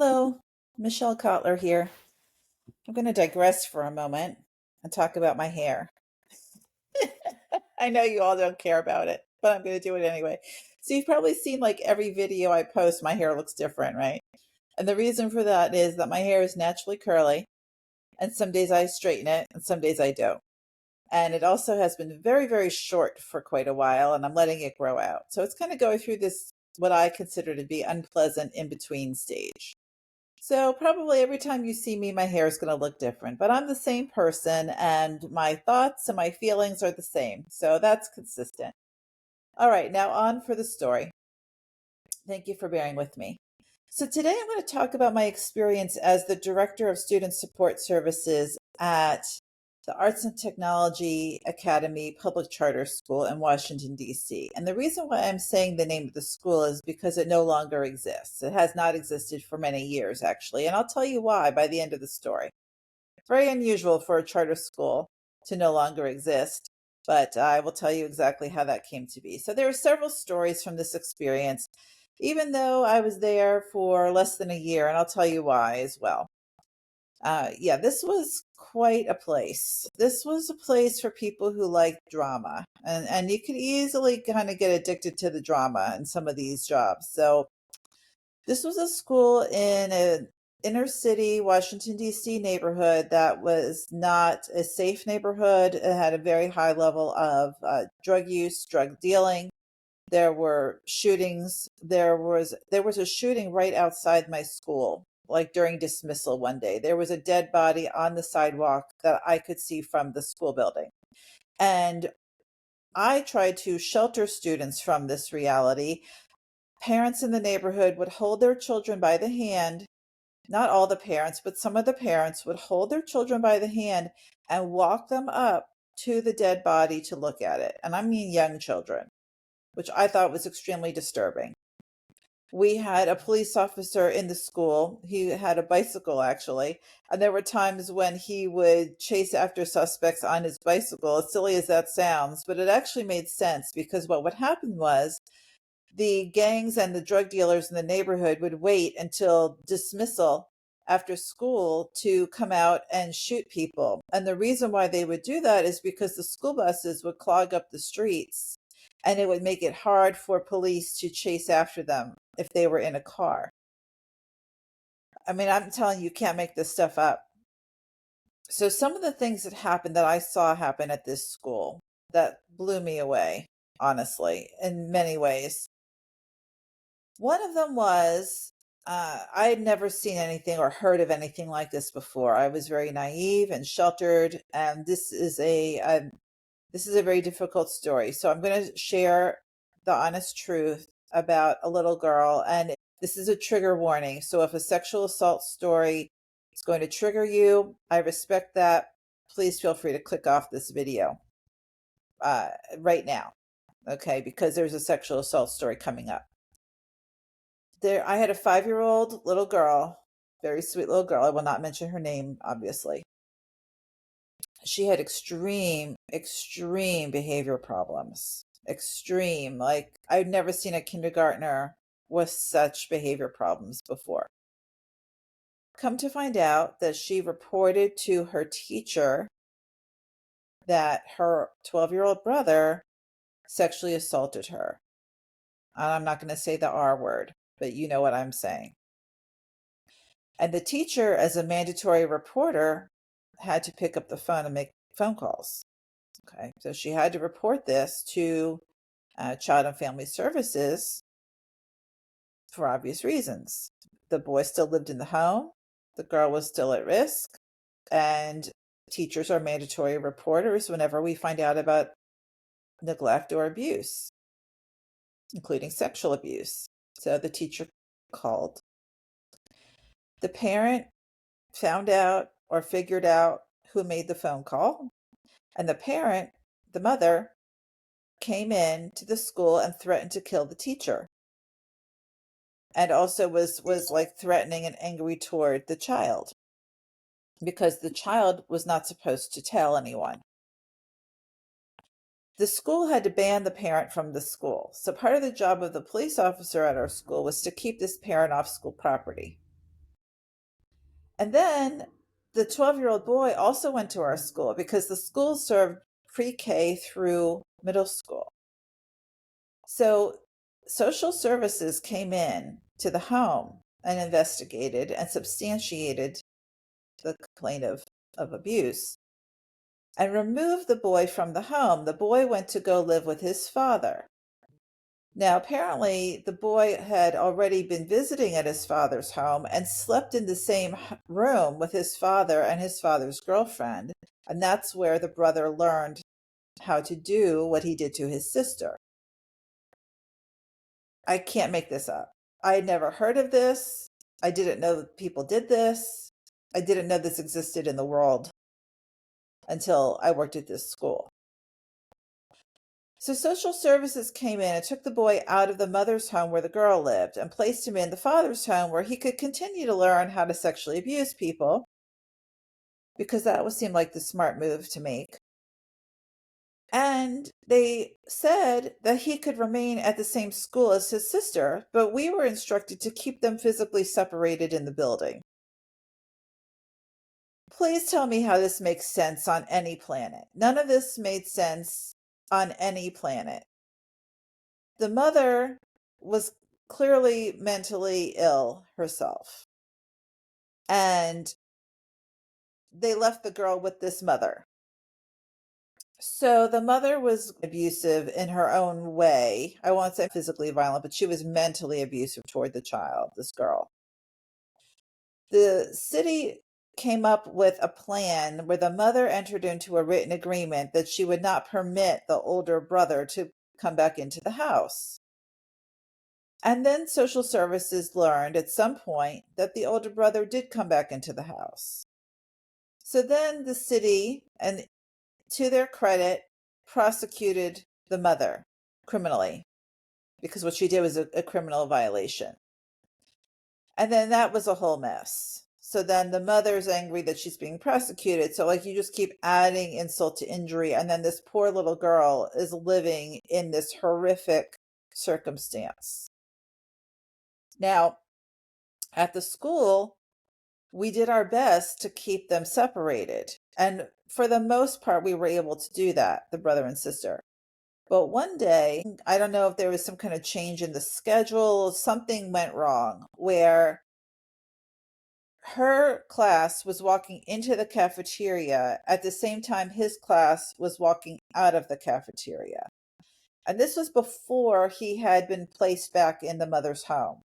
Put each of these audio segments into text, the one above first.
Hello, Michelle Kotler here. I'm going to digress for a moment and talk about my hair. I know you all don't care about it, but I'm going to do it anyway. So you've probably seen like every video I post, my hair looks different, right? And the reason for that is that my hair is naturally curly, and some days I straighten it and some days I don't. And it also has been very, very short for quite a while, and I'm letting it grow out. So it's kind of going through this, what I consider to be unpleasant in between stage. So probably every time you see me, my hair is going to look different, but I'm the same person and my thoughts and my feelings are the same. So that's consistent. All right, now on for the story. Thank you for bearing with me. So today I'm going to talk about my experience as the Director of Student Support Services at the Arts and Technology Academy Public Charter School in Washington, D.C. And the reason why I'm saying the name of the school is because it no longer exists. It has not existed for many years, actually. And I'll tell you why by the end of the story. It's very unusual for a charter school to no longer exist, but I will tell you exactly how that came to be. So there are several stories from this experience, even though I was there for less than a year, and I'll tell you why as well. Yeah, this was quite a place. This was a place for people who like drama, and you could easily kind of get addicted to the drama in some of these jobs. So this was a school in an inner city Washington D.C. neighborhood that was not a safe neighborhood. It had a very high level of drug use, drug dealing. There were shootings. There was a shooting right outside my school, like during dismissal one day. There was a dead body on the sidewalk that I could see from the school building. And I tried to shelter students from this reality. Parents in the neighborhood would hold their children by the hand. Not all the parents, but some of the parents would hold their children by the hand and walk them up to the dead body to look at it. And I mean young children, which I thought was extremely disturbing. We had a police officer in the school. He had a bicycle, actually. And there were times when he would chase after suspects on his bicycle, as silly as that sounds. But it actually made sense because what would happen was the gangs and the drug dealers in the neighborhood would wait until dismissal after school to come out and shoot people. And the reason why they would do that is because the school buses would clog up the streets and it would make it hard for police to chase after them if they were in a car. I mean, I'm telling you, you can't make this stuff up. So some of the things that happened that I saw happen at this school that blew me away, honestly, in many ways. One of them was I had never seen anything or heard of anything like this before. I was very naive and sheltered, and this is a very difficult story. So I'm going to share the honest truth about a little girl, and this is a trigger warning. So if a sexual assault story is going to trigger you, I respect that. Please feel free to click off this video right now, okay? Because there's a sexual assault story coming up. I had a 5-year-old little girl, very sweet little girl. I will not mention her name, obviously. She had extreme behavior problems. Extreme. Like, I'd never seen a kindergartner with such behavior problems before. Come to find out that she reported to her teacher that her 12-year-old brother sexually assaulted her. I'm not going to say the R word, but you know what I'm saying. And the teacher, as a mandatory reporter, had to pick up the phone and make phone calls. Okay, so she had to report this to Child and Family Services for obvious reasons. The boy still lived in the home, the girl was still at risk, and teachers are mandatory reporters whenever we find out about neglect or abuse, including sexual abuse. So the teacher called. The parent found out or figured out who made the phone call, and the parent, the mother, came in to the school and threatened to kill the teacher, and also was like threatening and angry toward the child because the child was not supposed to tell anyone. The school had to ban the parent from the school. So part of the job of the police officer at our school was to keep this parent off school property. And then the 12-year-old boy also went to our school because the school served pre-K through middle school. So social services came in to the home and investigated and substantiated the complaint of abuse and removed the boy from the home. The boy went to go live with his father. Now, apparently, the boy had already been visiting at his father's home and slept in the same room with his father and his father's girlfriend. And that's where the brother learned how to do what he did to his sister. I can't make this up. I had never heard of this. I didn't know that people did this. I didn't know this existed in the world until I worked at this school. So social services came in and took the boy out of the mother's home where the girl lived and placed him in the father's home where he could continue to learn how to sexually abuse people, because that would seem like the smart move to make. And they said that he could remain at the same school as his sister, but we were instructed to keep them physically separated in the building. Please tell me how this makes sense on any planet. None of this made sense on any planet. The mother was clearly mentally ill herself, and they left the girl with this mother. So the mother was abusive in her own way. I won't say physically violent, but she was mentally abusive toward the child, this girl. The city came up with a plan where the mother entered into a written agreement that she would not permit the older brother to come back into the house. And then social services learned at some point that the older brother did come back into the house. So then the city, and to their credit, prosecuted the mother criminally because what she did was a criminal violation. And then that was a whole mess. So then the mother's angry that she's being prosecuted. So, like, you just keep adding insult to injury. And then this poor little girl is living in this horrific circumstance. Now, at the school, we did our best to keep them separated. And for the most part, we were able to do that, the brother and sister. But one day, I don't know if there was some kind of change in the schedule, something went wrong where her class was walking into the cafeteria at the same time his class was walking out of the cafeteria. And this was before he had been placed back in the mother's home.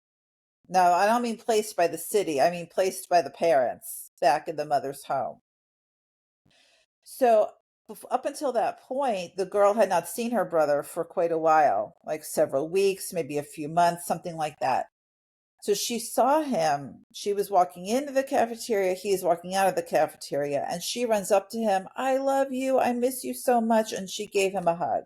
Now, I don't mean placed by the city, I mean placed by the parents back in the mother's home. So, up until that point, the girl had not seen her brother for quite a while, like several weeks, maybe a few months, something like that. So she saw him. She was walking into the cafeteria. He is walking out of the cafeteria. And she runs up to him. I love you. I miss you so much. And she gave him a hug.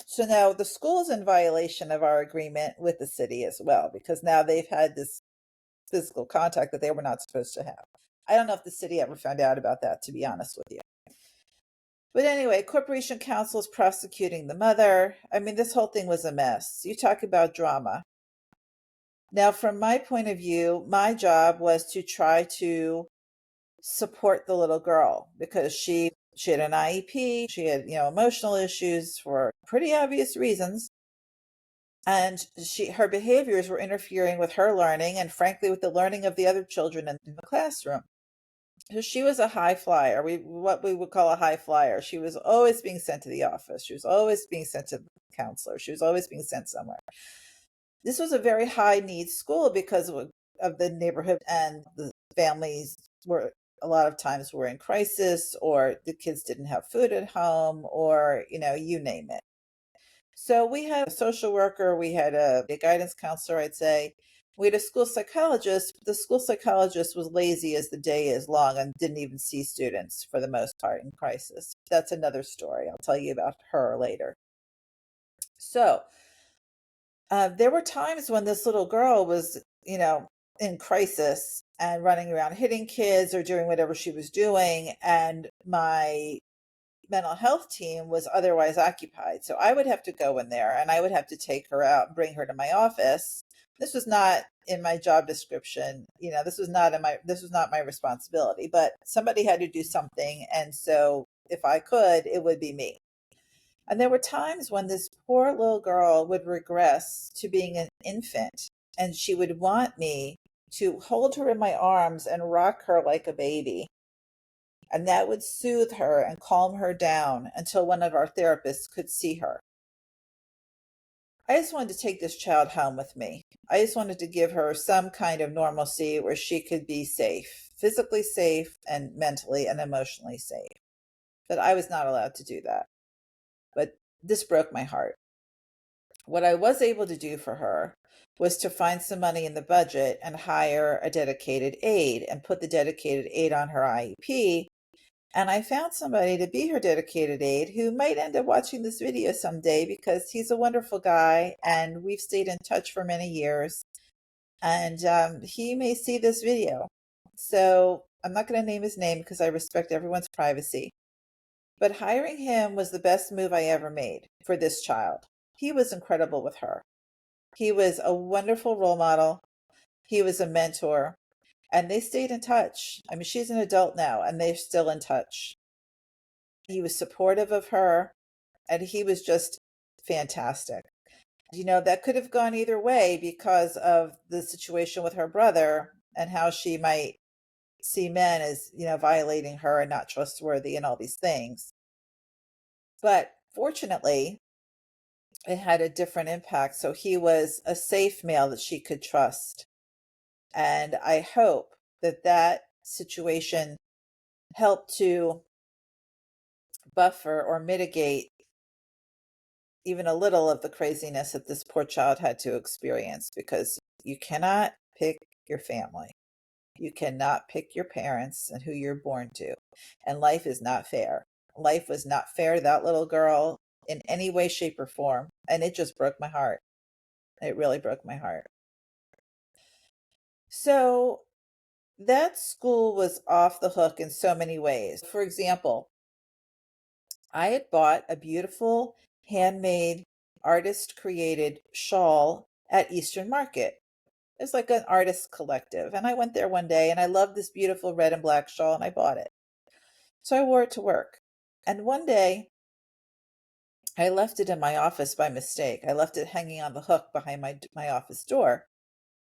So now the school is in violation of our agreement with the city as well, because now they've had this physical contact that they were not supposed to have. I don't know if the city ever found out about that, to be honest with you. But anyway, Corporation Counsel is prosecuting the mother. I mean, this whole thing was a mess. You talk about drama. Now, from my point of view, my job was to try to support the little girl because she had an IEP, she had, emotional issues for pretty obvious reasons. And her behaviors were interfering with her learning and frankly with the learning of the other children in the classroom. So she was a high flyer, what we would call a high flyer. She was always being sent to the office. She was always being sent to the counselor. She was always being sent somewhere. This was a very high needs school because of the neighborhood, and the families were a lot of times were in crisis, or the kids didn't have food at home, or you name it. So we had a social worker, we had a guidance counselor, I'd say. We had a school psychologist. The school psychologist was lazy as the day is long and didn't even see students for the most part in crisis. That's another story. I'll tell you about her later. So there were times when this little girl was, in crisis and running around hitting kids or doing whatever she was doing. And my mental health team was otherwise occupied. So I would have to go in there and I would have to take her out and bring her to my office. This was not in my job description. This was not my responsibility, but somebody had to do something. And so if I could, it would be me. And there were times when this poor little girl would regress to being an infant, and she would want me to hold her in my arms and rock her like a baby. And that would soothe her and calm her down until one of our therapists could see her. I just wanted to take this child home with me. I just wanted to give her some kind of normalcy where she could be safe, physically safe and mentally and emotionally safe. But I was not allowed to do that. But this broke my heart. What I was able to do for her was to find some money in the budget and hire a dedicated aide and put the dedicated aide on her IEP. And I found somebody to be her dedicated aide who might end up watching this video someday because he's a wonderful guy and we've stayed in touch for many years. And he may see this video. So I'm not going to name his name because I respect everyone's privacy. But hiring him was the best move I ever made for this child. He was incredible with her. He was a wonderful role model. He was a mentor. And they stayed in touch. I mean, she's an adult now, and they're still in touch. He was supportive of her, and he was just fantastic. That could have gone either way because of the situation with her brother and how she might see men as, violating her and not trustworthy and all these things. But fortunately, it had a different impact. So he was a safe male that she could trust. And I hope that that situation helped to buffer or mitigate even a little of the craziness that this poor child had to experience, because you cannot pick your family. You cannot pick your parents and who you're born to. And life is not fair. Life was not fair to that little girl in any way, shape, or form. And it just broke my heart. It really broke my heart. So that school was off the hook in so many ways. For example, I had bought a beautiful handmade artist created shawl at Eastern Market. It's like an artist collective. And I went there one day and I loved this beautiful red and black shawl and I bought it. So I wore it to work. And one day I left it in my office by mistake. I left it hanging on the hook behind my office door.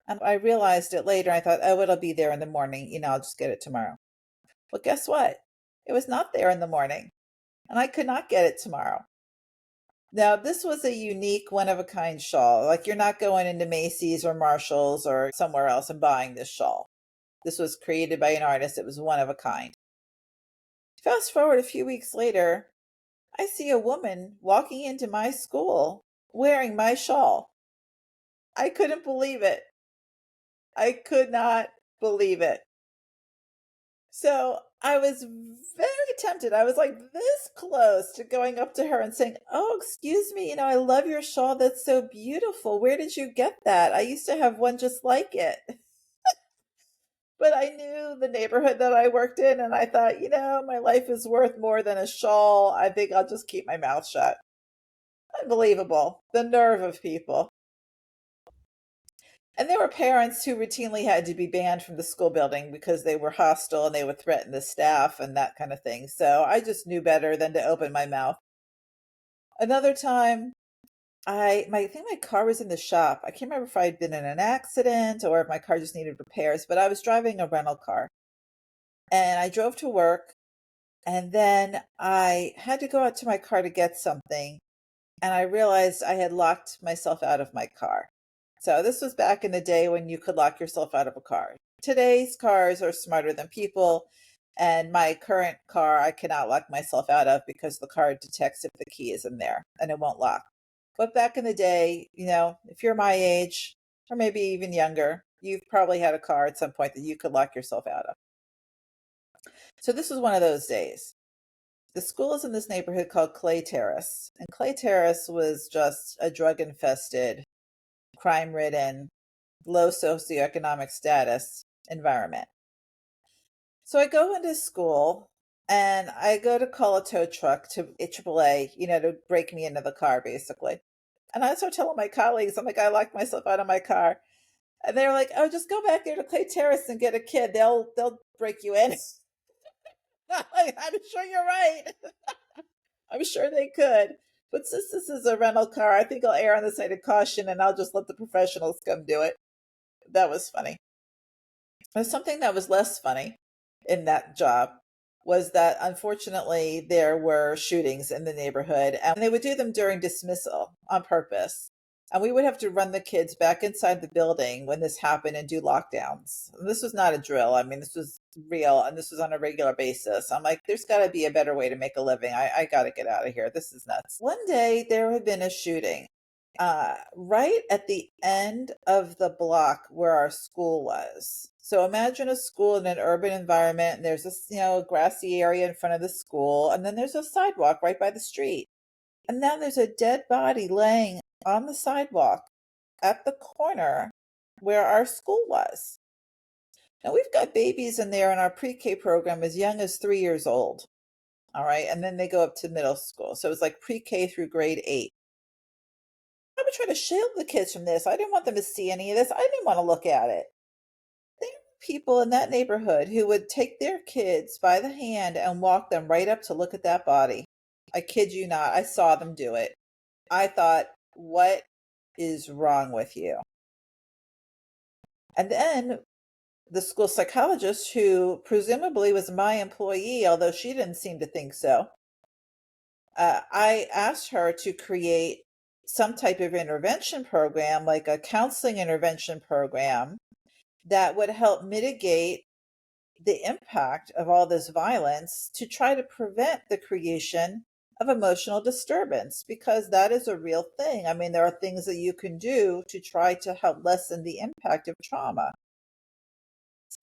And I realized it later. I thought, oh, it'll be there in the morning. I'll just get it tomorrow. Well, guess what? It was not there in the morning and I could not get it tomorrow. Now, this was a unique, one of a kind shawl. Like, you're not going into Macy's or Marshall's or somewhere else and buying this shawl. This was created by an artist. It was one of a kind. Fast forward a few weeks later, I see a woman walking into my school wearing my shawl. I couldn't believe it. I could not believe it. So I was very tempted. I was like this close to going up to her and saying, oh, excuse me, I love your shawl. That's so beautiful. Where did you get that? I used to have one just like it. But I knew the neighborhood that I worked in, and I thought, my life is worth more than a shawl. I think I'll just keep my mouth shut. Unbelievable. The nerve of people. And there were parents who routinely had to be banned from the school building because they were hostile and they would threaten the staff and that kind of thing. So I just knew better than to open my mouth. Another time, I think my car was in the shop. I can't remember if I had been in an accident or if my car just needed repairs, but I was driving a rental car. And I drove to work, and then I had to go out to my car to get something, and I realized I had locked myself out of my car. So this was back in the day when you could lock yourself out of a car. Today's cars are smarter than people, and my current car I cannot lock myself out of because the car detects if the key is in there and it won't lock. But back in the day, if you're my age or maybe even younger, you've probably had a car at some point that you could lock yourself out of. So this was one of those days. The school is in this neighborhood called Clay Terrace, and Clay Terrace was just a drug-infested, crime-ridden, low socioeconomic status environment. So I go into school and I go to call a tow truck to AAA, to break me into the car, basically. And I start telling my colleagues, I'm like, I locked myself out of my car. And they were like, "Oh, just go back there to Clay Terrace and get a kid. They'll break you in." I'm sure you're right. I'm sure they could. But since this is a rental car, I think I'll err on the side of caution and I'll just let the professionals come do it. That was funny. There's something that was less funny in that job was that unfortunately there were shootings in the neighborhood and they would do them during dismissal on purpose. And we would have to run the kids back inside the building when this happened and do lockdowns. And this was not a drill. I mean, this was real and this was on a regular basis. I'm like, there's got to be a better way to make a living. I got to get out of here. This is nuts. One day there had been a shooting right at the end of the block where our school was. So imagine a school in an urban environment, and there's this, grassy area in front of the school, and then there's a sidewalk right by the street. And now there's a dead body laying on the sidewalk at the corner where our school was. Now we've got babies in there in our pre-K program as young as 3 years old. All right. And then they go up to middle school. So it's like pre-K through grade 8. I would try to shield the kids from this. I didn't want them to see any of this. I didn't want to look at it. There were people in that neighborhood who would take their kids by the hand and walk them right up to look at that body. I kid you not. I saw them do it. I thought, what is wrong with you? And then the school psychologist, who presumably was my employee, although she didn't seem to think so, I asked her to create some type of intervention program, like a counseling intervention program, that would help mitigate the impact of all this violence to try to prevent the creation of emotional disturbance, because that is a real thing. I mean, there are things that you can do to try to help lessen the impact of trauma.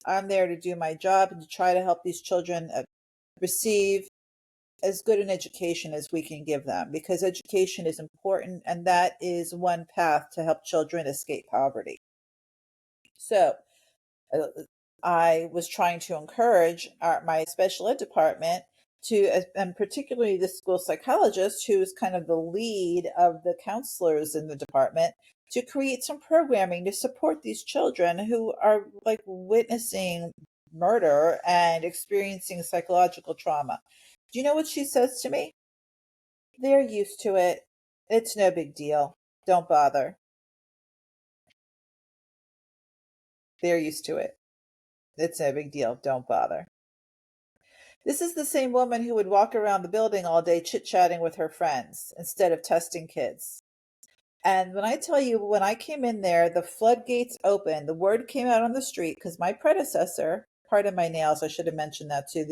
I'm there to do my job and to try to help these children receive as good an education as we can give them, because education is important and that is one path to help children escape poverty. So uh, I was trying to encourage my special ed department to, and particularly the school psychologist, who is kind of the lead of the counselors in the department, to create some programming to support these children who are like witnessing murder and experiencing psychological trauma. Do you know what she says to me? They're used to it. It's no big deal. Don't bother. They're used to it. It's no big deal. Don't bother. This is the same woman who would walk around the building all day chit-chatting with her friends instead of testing kids. And when I tell you, when I came in there, the floodgates opened. The word came out on the street because my predecessor, pardon my nails, I should have mentioned that too.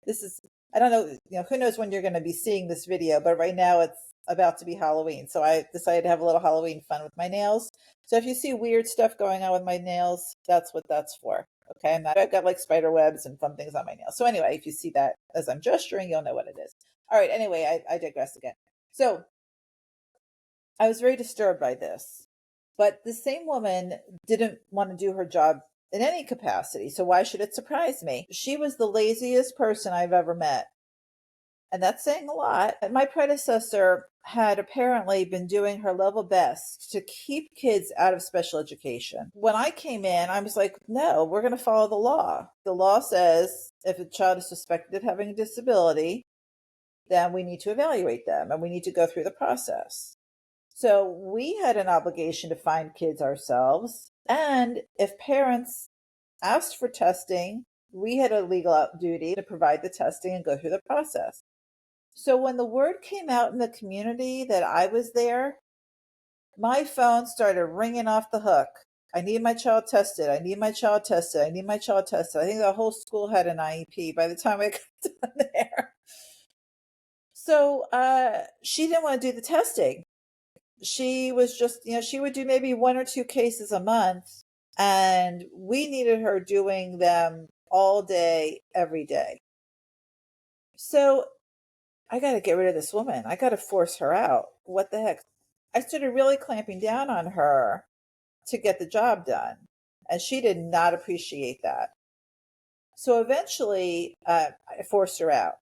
This is, I don't know, who knows when you're going to be seeing this video, but right now it's about to be Halloween. So I decided to have a little Halloween fun with my nails. So if you see weird stuff going on with my nails, that's what that's for. Okay. I've got like spider webs and fun things on my nails. So anyway, if you see that as I'm gesturing, you'll know what it is. All right. Anyway, I digress again. So I was very disturbed by this. But the same woman didn't want to do her job in any capacity. So why should it surprise me? She was the laziest person I've ever met. And that's saying a lot. My predecessor had apparently been doing her level best to keep kids out of special education. When I came in, I was like, no, we're going to follow the law. The law says if a child is suspected of having a disability, then we need to evaluate them and we need to go through the process. So we had an obligation to find kids ourselves. And if parents asked for testing, we had a legal duty to provide the testing and go through the process. So when the word came out in the community that I was there, my phone started ringing off the hook. I need my child tested. I need my child tested. I need my child tested. I think the whole school had an IEP by the time I got done there. So she didn't want to do the testing. She was just, she would do maybe 1 or 2 cases a month, and we needed her doing them all day, every day. So I got to get rid of this woman. I got to force her out. What the heck? I started really clamping down on her to get the job done, and she did not appreciate that. So eventually, I forced her out.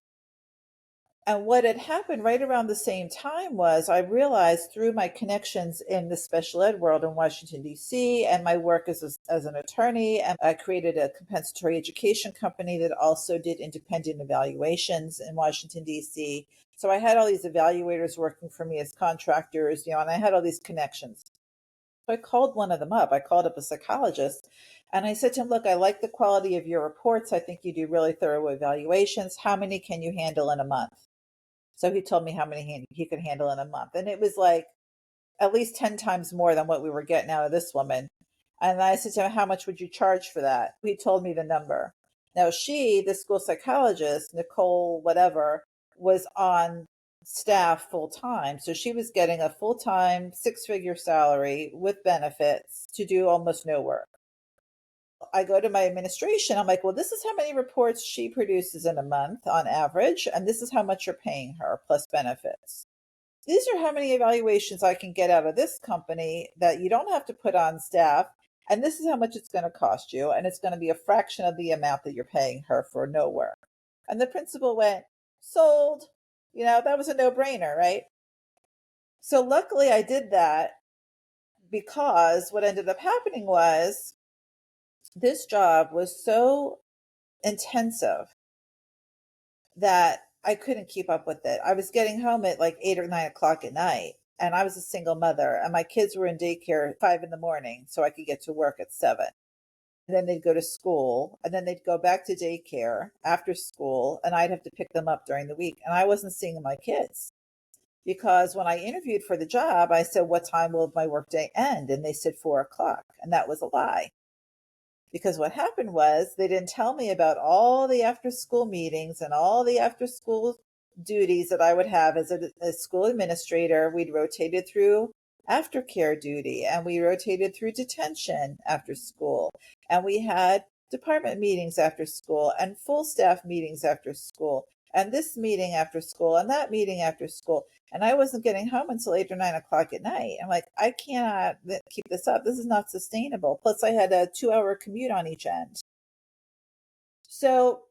And what had happened right around the same time was I realized through my connections in the special ed world in Washington, D.C., and my work as an attorney, and I created a compensatory education company that also did independent evaluations in Washington, D.C. So I had all these evaluators working for me as contractors, and I had all these connections. So I called one of them up. I called up a psychologist and I said to him, look, I like the quality of your reports. I think you do really thorough evaluations. How many can you handle in a month? So he told me how many he could handle in a month. And it was like at least 10 times more than what we were getting out of this woman. And I said to him, how much would you charge for that? He told me the number. Now, the school psychologist, Nicole, whatever, was on staff full time. So she was getting a full time 6-figure salary with benefits to do almost no work. I go to my administration. I'm like, well, this is how many reports she produces in a month on average, and this is how much you're paying her plus benefits. These are how many evaluations I can get out of this company that you don't have to put on staff. And this is how much it's going to cost you. And it's going to be a fraction of the amount that you're paying her for no work. And the principal went, sold. That was a no brainer, right? So luckily I did that because what ended up happening was this job was so intensive that I couldn't keep up with it. I was getting home at like 8 or 9 o'clock at night, and I was a single mother, and my kids were in daycare at 5 in the morning, so I could get to work at 7. And then they'd go to school, and then they'd go back to daycare after school, and I'd have to pick them up during the week. And I wasn't seeing my kids because when I interviewed for the job, I said, what time will my workday end? And they said 4 o'clock, and that was a lie. Because what happened was they didn't tell me about all the after school meetings and all the after school duties that I would have as a school administrator. We'd rotated through aftercare duty and we rotated through detention after school. And we had department meetings after school and full staff meetings after school and this meeting after school and that meeting after school. And I wasn't getting home until 8 or 9 o'clock at night. I'm like, I cannot keep this up. This is not sustainable. Plus, I had a 2-hour commute on each end. So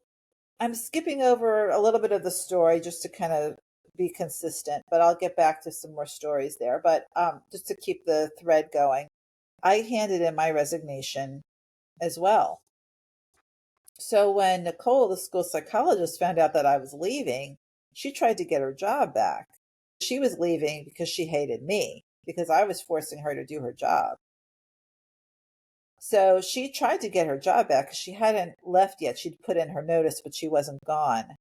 I'm skipping over a little bit of the story just to kind of be consistent, but I'll get back to some more stories there. But just to keep the thread going, I handed in my resignation as well. So when Nicole, the school psychologist, found out that I was leaving, she tried to get her job back. She was leaving because she hated me, because I was forcing her to do her job. So she tried to get her job back because she hadn't left yet. She'd put in her notice, but she wasn't gone.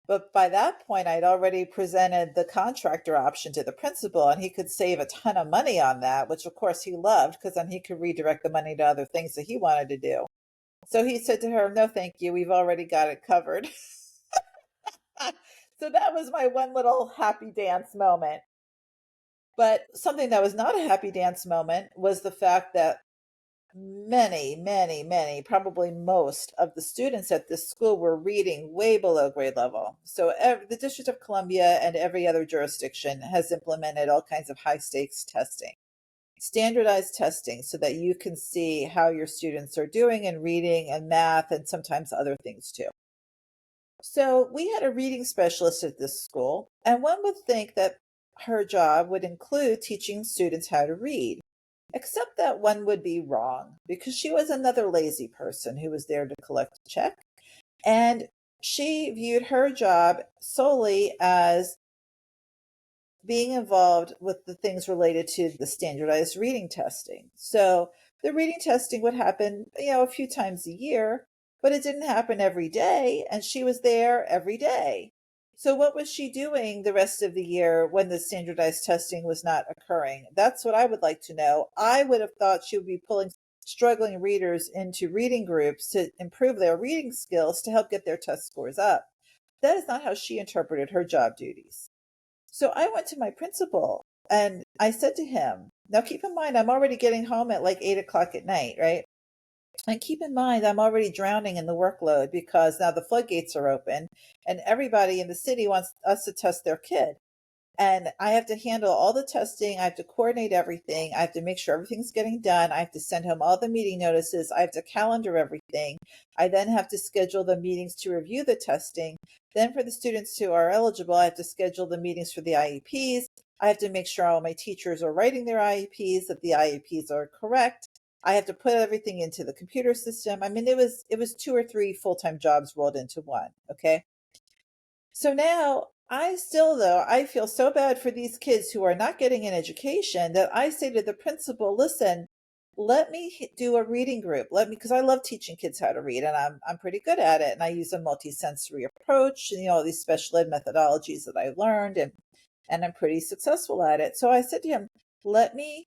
But by that point, I'd already presented the contractor option to the principal, and he could save a ton of money on that, which of course he loved because then he could redirect the money to other things that he wanted to do. So he said to her, no, thank you. We've already got it covered. So that was my one little happy dance moment. But something that was not a happy dance moment was the fact that many, many, many, probably most of the students at this school were reading way below grade level. So the District of Columbia and every other jurisdiction has implemented all kinds of high stakes testing, standardized testing, so that you can see how your students are doing in reading and math and sometimes other things too. So we had a reading specialist at this school, and one would think that her job would include teaching students how to read, except that one would be wrong because she was another lazy person who was there to collect a check. And she viewed her job solely as being involved with the things related to the standardized reading testing. So the reading testing would happen, a few times a year, but it didn't happen every day. And she was there every day. So what was she doing the rest of the year when the standardized testing was not occurring? That's what I would like to know. I would have thought she would be pulling struggling readers into reading groups to improve their reading skills to help get their test scores up. That is not how she interpreted her job duties. So I went to my principal and I said to him, now keep in mind, I'm already getting home at like 8 o'clock at night, right? And keep in mind, I'm already drowning in the workload because now the floodgates are open and everybody in the city wants us to test their kid. And I have to handle all the testing. I have to coordinate everything. I have to make sure everything's getting done. I have to send home all the meeting notices. I have to calendar everything. I then have to schedule the meetings to review the testing. Then for the students who are eligible, I have to schedule the meetings for the IEPs. I have to make sure all my teachers are writing their IEPs, that the IEPs are correct. I have to put everything into the computer system. I mean, it was two or three full-time jobs rolled into one. Okay. So now I still, though, I feel so bad for these kids who are not getting an education that I say to the principal, listen, let me do a reading group. Let me, because I love teaching kids how to read and I'm pretty good at it. And I use a multisensory approach and, these special ed methodologies that I've learned and I'm pretty successful at it. So I said to him, let me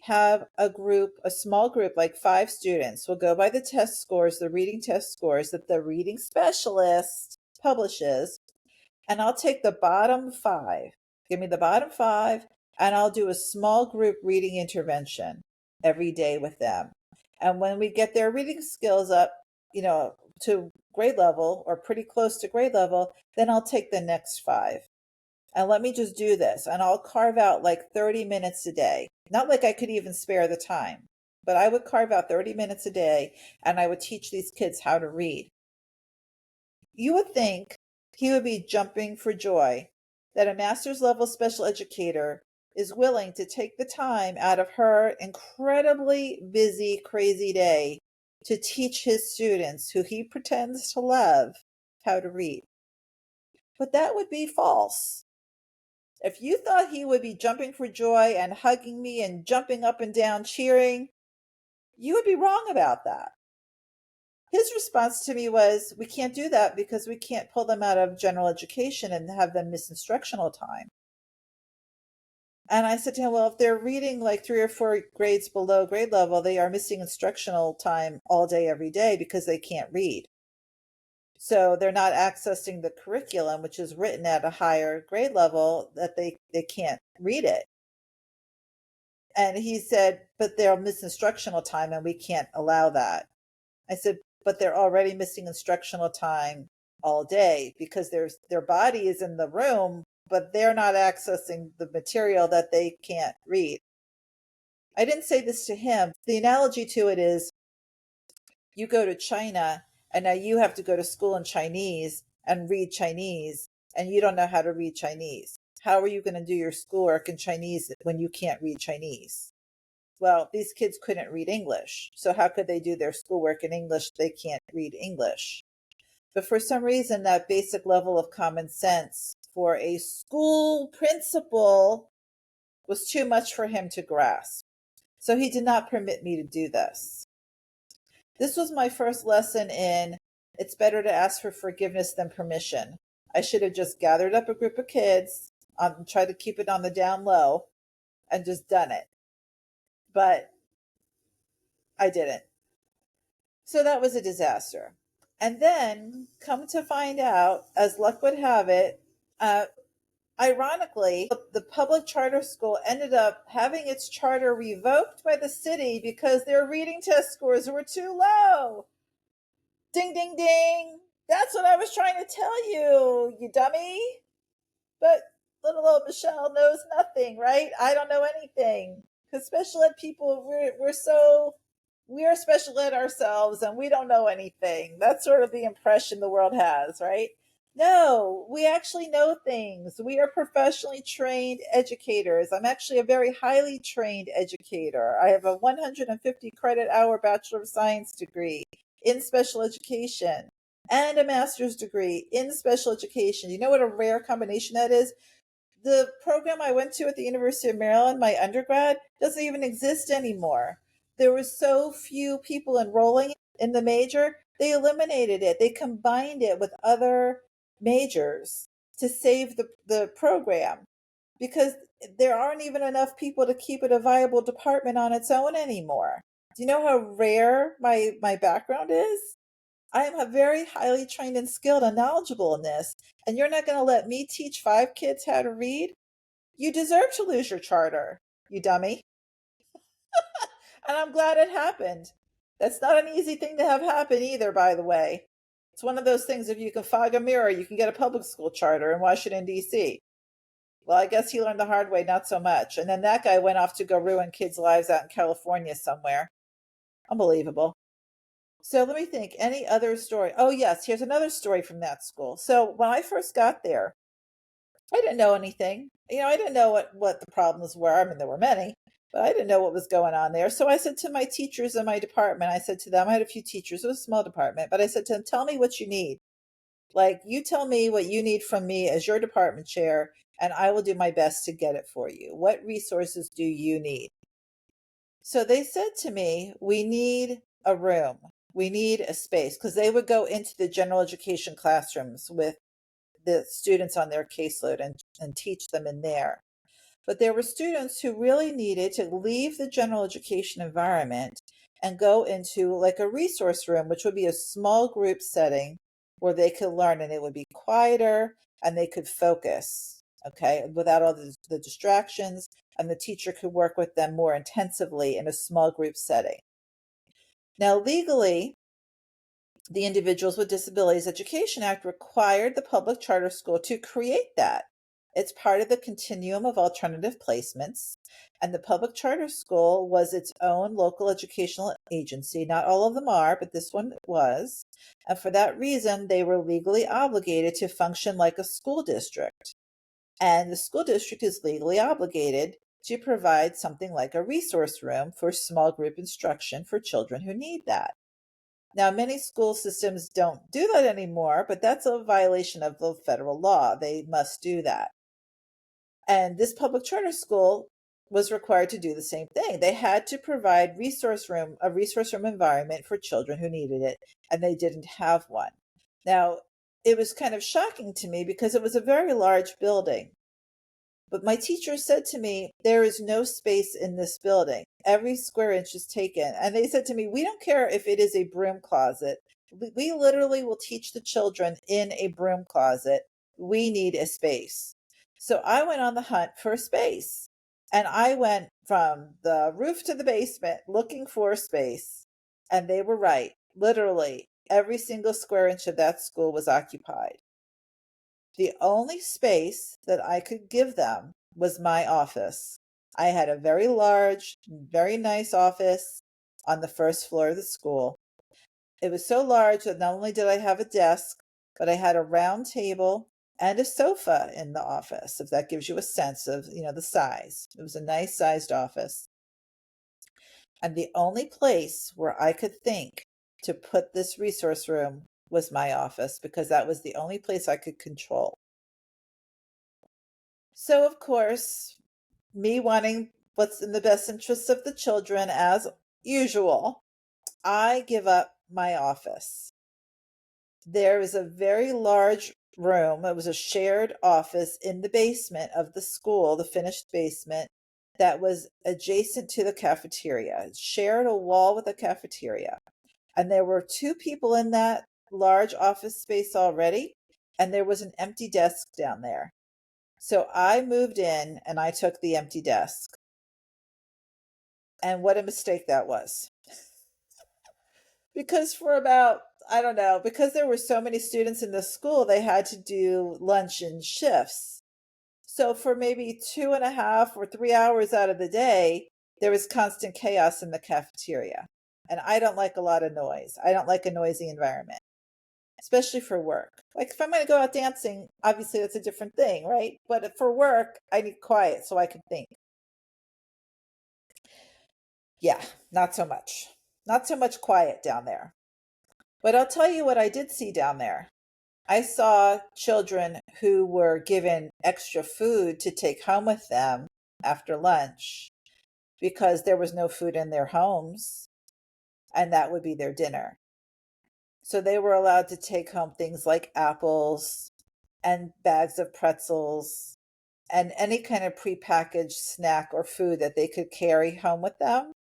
have a group, a small group, like 5 students. We'll go by the test scores, the reading test scores that the reading specialist publishes, and I'll take the bottom 5. Give me the bottom 5, and I'll do a small group reading intervention every day with them. And when we get their reading skills up, to grade level or pretty close to grade level, then I'll take the next 5. And let me just do this, and I'll carve out like 30 minutes a day. Not like I could even spare the time, but I would carve out 30 minutes a day, and I would teach these kids how to read. You would think he would be jumping for joy that a master's level special educator is willing to take the time out of her incredibly busy, crazy day to teach his students, who he pretends to love, how to read. But that would be false. If you thought he would be jumping for joy and hugging me and jumping up and down cheering, you would be wrong about that. His response to me was, we can't do that because we can't pull them out of general education and have them miss instructional time. And I said to him, well, if they're reading like 3 or 4 grades below grade level, they are missing instructional time all day, every day because they can't read. So they're not accessing the curriculum, which is written at a higher grade level, that they can't read it. And he said, but they'll miss instructional time and we can't allow that. I said, but they're already missing instructional time all day because their body is in the room, but they're not accessing the material that they can't read. I didn't say this to him. The analogy to it is, you go to China and now you have to go to school in Chinese and read Chinese, and you don't know how to read Chinese. How are you going to do your schoolwork in Chinese when you can't read Chinese? Well, these kids couldn't read English. So how could they do their schoolwork in English? They can't read English. But for some reason, that basic level of common sense for a school principal was too much for him to grasp. So he did not permit me to do this. This was my first lesson in, it's better to ask for forgiveness than permission. I should have just gathered up a group of kids, tried to keep it on the down low, and just done it. But I didn't. So that was a disaster. And then, come to find out, as luck would have it, ironically, the public charter school ended up having its charter revoked by the city because their reading test scores were too low. Ding, ding, ding. That's what I was trying to tell you, you dummy. But little old Michelle knows nothing, right? I don't know anything. Because special ed people, we are special ed ourselves and we don't know anything. That's sort of the impression the world has, right? No, we actually know things. We are professionally trained educators. I'm actually a very highly trained educator. I have a 150 credit hour Bachelor of Science degree in special education and a master's degree in special education. You know what a rare combination that is? The program I went to at the University of Maryland, my undergrad, doesn't even exist anymore. There were so few people enrolling in the major, they eliminated it. They combined it with other majors to save the program because there aren't even enough people to keep it a viable department on its own anymore. Do you know how rare my background is? I am a very highly trained and skilled and knowledgeable in this, and you're not going to let me teach 5 kids how to read? You deserve to lose your charter, you dummy. And I'm glad it happened. That's not an easy thing to have happen either, by the way. It's one of those things, if you can fog a mirror, you can get a public school charter in Washington, D.C. Well, I guess he learned the hard way, not so much. And then that guy went off to go ruin kids' lives out in California somewhere. Unbelievable. So let me think. Any other story? Oh, yes, here's another story from that school. So when I first got there, I didn't know anything. I didn't know what the problems were. I mean, there were many, but I didn't know what was going on there. So I said to my teachers in my department, I said to them, I had a few teachers, it was a small department, but I said to them, tell me what you need. Like, you tell me what you need from me as your department chair, and I will do my best to get it for you. What resources do you need? So they said to me, we need a room. We need a space, because they would go into the general education classrooms with the students on their caseload and teach them in there. But there were students who really needed to leave the general education environment and go into like a resource room, which would be a small group setting where they could learn, and it would be quieter and they could focus, okay, without all the distractions, and the teacher could work with them more intensively in a small group setting. Now, legally, the Individuals with Disabilities Education Act required the public charter school to create that. It's part of the continuum of alternative placements, and the public charter school was its own local educational agency. Not all of them are, but this one was. And for that reason, they were legally obligated to function like a school district. And the school district is legally obligated to provide something like a resource room for small group instruction for children who need that. Now, many school systems don't do that anymore, but that's a violation of the federal law. They must do that. And this public charter school was required to do the same thing. They had to provide a resource room environment for children who needed it, and they didn't have one. Now, it was kind of shocking to me because it was a very large building. But my teacher said to me, there is no space in this building. Every square inch is taken. And they said to me, we don't care if it is a broom closet. We literally will teach the children in a broom closet. We need a space. So I went on the hunt for a space. And I went from the roof to the basement looking for a space. And they were right. Literally, every single square inch of that school was occupied. The only space that I could give them was my office. I had a very large, very nice office on the first floor of the school. It was so large that not only did I have a desk, but I had a round table and a sofa in the office, if that gives you a sense of, the size. It was a nice sized office. And the only place where I could think to put this resource room was my office, because that was the only place I could control. So, of course, me wanting what's in the best interest of the children, as usual, I give up my office. There is a very large room. It was a shared office in the basement of the school, the finished basement, that was adjacent to the cafeteria. It shared a wall with the cafeteria. And there were two people in that large office space already, and there was an empty desk down there. So I moved in and I took the empty desk. And what a mistake that was. Because for about, I don't know, because there were so many students in the school, they had to do lunch in shifts. So for maybe 2.5 or 3 hours out of the day, there was constant chaos in the cafeteria. And I don't like a lot of noise. I don't like a noisy environment, especially for work. Like, if I'm going to go out dancing, obviously that's a different thing, right? But for work, I need quiet so I can think. Yeah, not so much. Not so much quiet down there. But I'll tell you what I did see down there. I saw children who were given extra food to take home with them after lunch because there was no food in their homes, and that would be their dinner. So they were allowed to take home things like apples and bags of pretzels and any kind of prepackaged snack or food that they could carry home with them.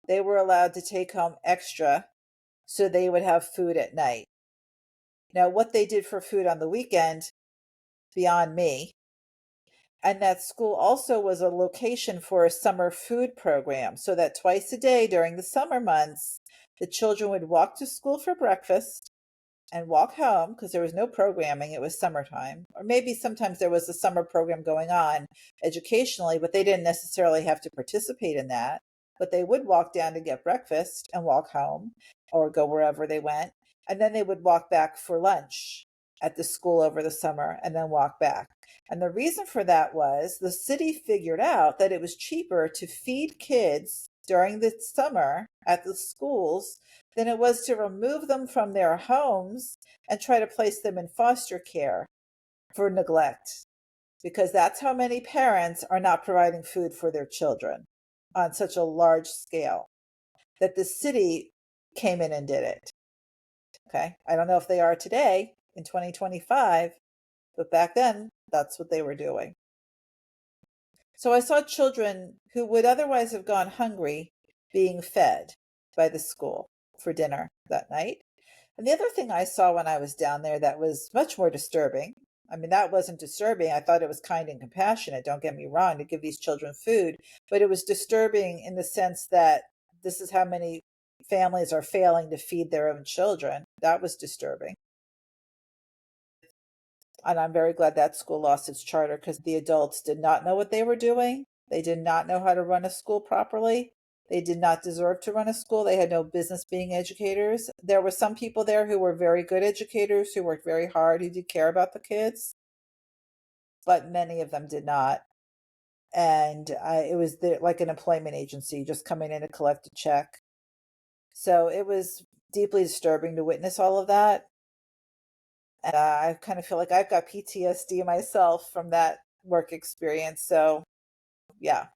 They were allowed to take home extra so they would have food at night. Now, what they did for food on the weekend, beyond me. And that school also was a location for a summer food program, so that twice a day during the summer months, the children would walk to school for breakfast, and walk home because there was no programming. It was summertime. Or maybe sometimes there was a summer program going on educationally, but they didn't necessarily have to participate in that. But they would walk down to get breakfast and walk home or go wherever they went. And then they would walk back for lunch at the school over the summer and then walk back. And the reason for that was the city figured out that it was cheaper to feed kids during the summer at the schools than it was to remove them from their homes and try to place them in foster care for neglect. Because that's how many parents are not providing food for their children on such a large scale that the city came in and did it. Okay. I don't know if they are today in 2025, but back then, that's what they were doing. So I saw children who would otherwise have gone hungry being fed by the school for dinner that night. And the other thing I saw when I was down there that was much more disturbing, I mean, that wasn't disturbing. I thought it was kind and compassionate, don't get me wrong, to give these children food, but it was disturbing in the sense that this is how many families are failing to feed their own children. That was disturbing. And I'm very glad that school lost its charter because the adults did not know what they were doing. They did not know how to run a school properly. They did not deserve to run a school. They had no business being educators. There were some people there who were very good educators, who worked very hard, who did care about the kids, but many of them did not. And it was like an employment agency just coming in to collect a check. So it was deeply disturbing to witness all of that. And I kind of feel like I've got PTSD myself from that work experience. So, yeah,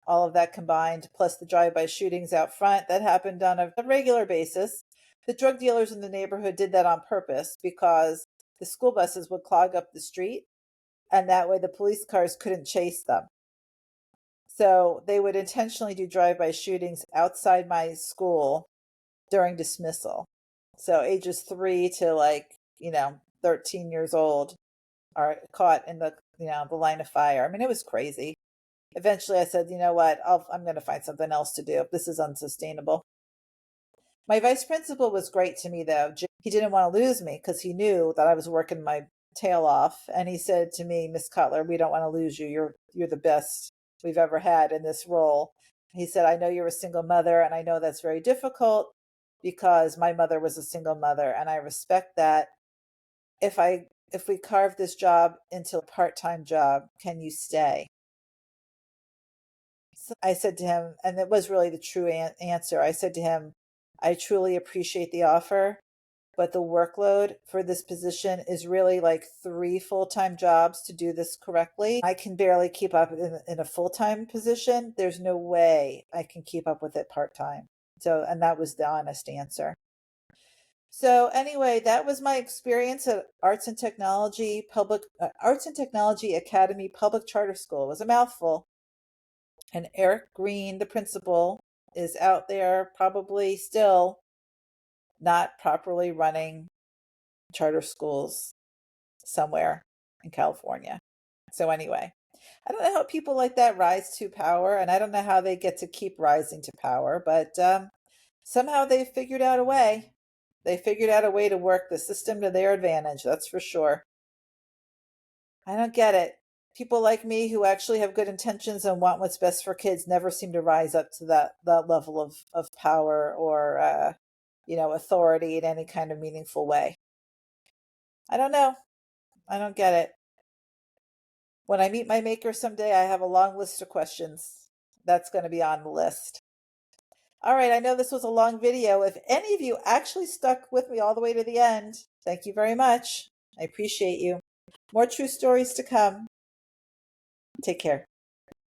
all of that combined, plus the drive-by shootings out front that happened on a regular basis. The drug dealers in the neighborhood did that on purpose because the school buses would clog up the street, and that way the police cars couldn't chase them. So they would intentionally do drive-by shootings outside my school during dismissal. So ages 3 to 13 years old are caught in the line of fire. I mean, it was crazy. Eventually I said, you know what, I'm going to find something else to do. This is unsustainable. My vice principal was great to me though. He didn't want to lose me because he knew that I was working my tail off. And he said to me, Miss Cutler, we don't want to lose you. You're the best we've ever had in this role. He said, I know you're a single mother and I know that's very difficult because my mother was a single mother and I respect that. If we carve this job into a part-time job, can you stay? So I said to him, and it was really the true answer. I said to him, I truly appreciate the offer, but the workload for this position is really like 3 full-time jobs to do this correctly. I can barely keep up in a full-time position. There's no way I can keep up with it part-time. So, and that was the honest answer. So anyway, that was my experience at Arts and Technology Academy Public Charter School. It was a mouthful. And Eric Green, the principal, is out there probably still not properly running charter schools somewhere in California. So anyway, I don't know how people like that rise to power, and I don't know how they get to keep rising to power, but somehow they figured out a way. They figured out a way to work the system to their advantage, that's for sure. I don't get it. People like me who actually have good intentions and want what's best for kids never seem to rise up to that level of power or authority in any kind of meaningful way. I don't know. I don't get it. When I meet my maker someday, I have a long list of questions. That's going to be on the list. All right, I know this was a long video. If any of you actually stuck with me all the way to the end, thank you very much. I appreciate you. More true stories to come. Take care.